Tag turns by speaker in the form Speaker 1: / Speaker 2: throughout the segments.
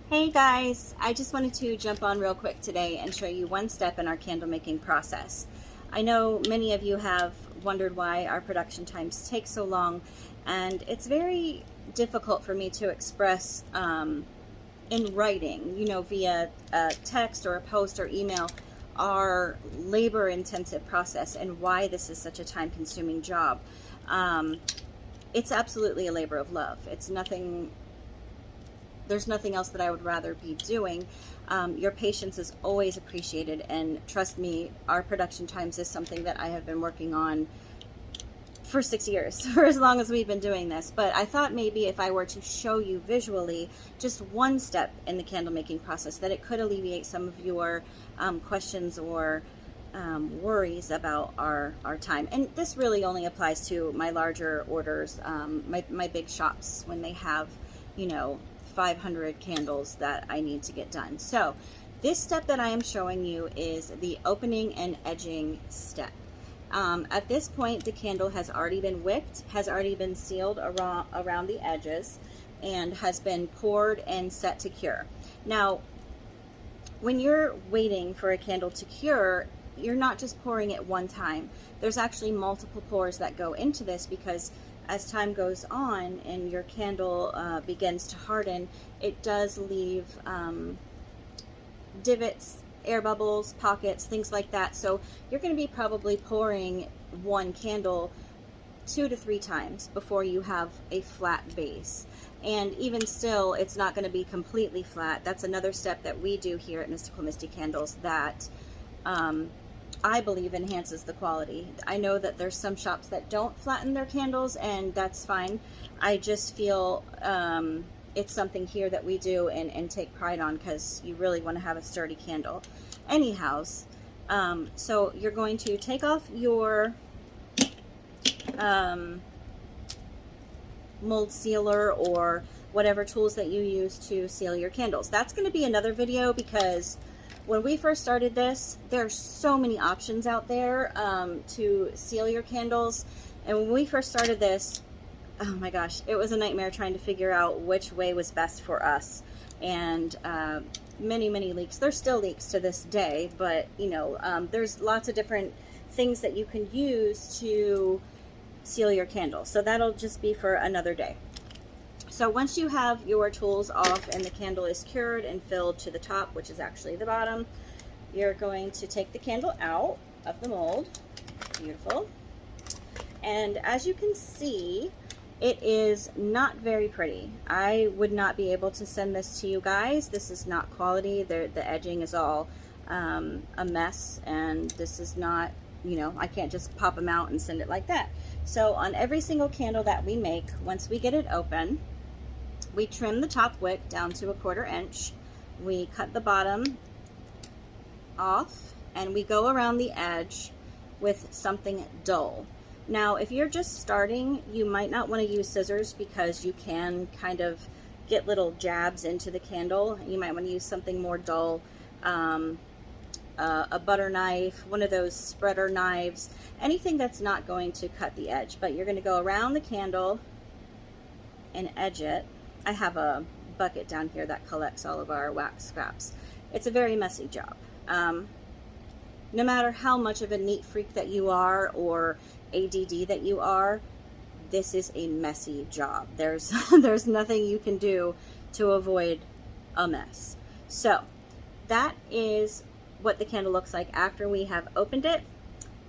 Speaker 1: Hey guys, I just wanted to jump on real quick today and show you one step in our candle making process. I know many of you have wondered why our production times take so long, and it's very difficult for me to express in writing, via a text or a post or email, our labor intensive process and why this is such a time consuming job. It's absolutely a labor of love. There's nothing else that I would rather be doing. Your patience is always appreciated, and trust me, our production times is something that I have been working on for 6 years, for as long as we've been doing this. But I thought maybe if I were to show you visually just one step in the candle making process, that it could alleviate some of your questions or worries about our time. And this really only applies to my larger orders, my big shops, when they have, 500 candles that I need to get done. So this step that I am showing you is the opening and edging step. At this point, the candle has already been wicked, has already been sealed around the edges, and has been poured and set to cure. Now, when you're waiting for a candle to cure, you're not just pouring it one time. There's actually multiple pours that go into this, because as time goes on and your candle begins to harden, it does leave divots, air bubbles, pockets, things like that. So you're going to be probably pouring one candle 2 to 3 times before you have a flat base. And even still, it's not going to be completely flat. That's another step that we do here at Mystical Misty Candles that I believe enhances the quality. I know that there's some shops that don't flatten their candles, and that's fine. I just feel it's something here that we do and take pride on, because you really want to have a sturdy candle. Anyhows, so you're going to take off your mold sealer or whatever tools that you use to seal your candles. That's going to be another video, because when we first started this, there's so many options out there to seal your candles. And when we first started this, oh my gosh, it was a nightmare trying to figure out which way was best for us. And many leaks. There's still leaks to this day, but there's lots of different things that you can use to seal your candles. So that'll just be for another day. So once you have your tools off and the candle is cured and filled to the top, which is actually the bottom, you're going to take the candle out of the mold. Beautiful. And as you can see, it is not very pretty. I would not be able to send this to you guys. This is not quality. The edging is all a mess, and this is not, I can't just pop them out and send it like that. So on every single candle that we make, once we get it open, we trim the top wick down to 1/4 inch. We cut the bottom off, and we go around the edge with something dull. Now, if you're just starting, you might not want to use scissors, because you can kind of get little jabs into the candle. You might want to use something more dull, a butter knife, one of those spreader knives, anything that's not going to cut the edge. But you're going to go around the candle and edge it. I have a bucket down here that collects all of our wax scraps. It's a very messy job. No matter how much of a neat freak that you are or ADD that you are, this is a messy job. There's there's nothing you can do to avoid a mess. So that is what the candle looks like after we have opened it,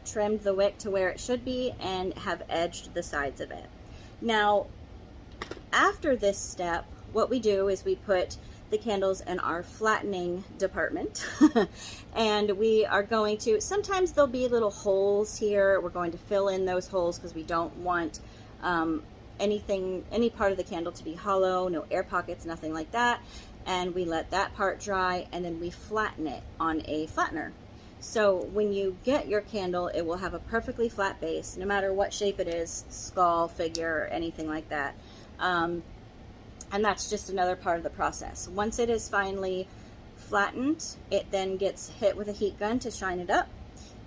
Speaker 1: trimmed the wick to where it should be, and have edged the sides of it. Now, after this step, what we do is we put the candles in our flattening department and we are going to, sometimes there'll be little holes here. We're going to fill in those holes, because we don't want any part of the candle to be hollow, no air pockets, nothing like that. And we let that part dry, and then we flatten it on a flattener. So when you get your candle, it will have a perfectly flat base, no matter what shape it is, skull, figure, anything like that. And that's just another part of the process. Once it is finally flattened, it then gets hit with a heat gun to shine it up,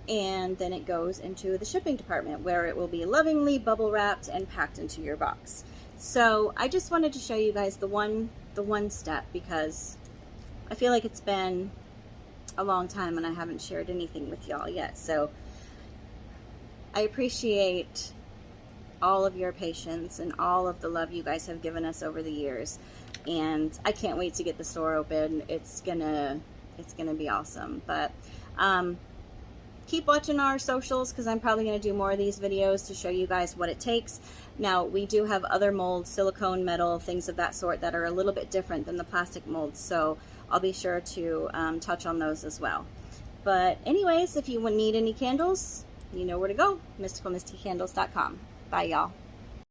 Speaker 1: and then it goes into the shipping department, where it will be lovingly bubble wrapped and packed into your box. So I just wanted to show you guys the one step, because I feel like it's been a long time and I haven't shared anything with y'all yet. So I appreciate all of your patience and all of the love you guys have given us over the years. And I can't wait to get the store open. It's gonna be awesome. But keep watching our socials, because I'm probably going to do more of these videos to show you guys what it takes. Now, we do have other molds, silicone, metal, things of that sort that are a little bit different than the plastic molds, so I'll be sure to touch on those as well. But anyways, if you need any candles, you know where to go, mysticalmistycandles.com. Bye, y'all.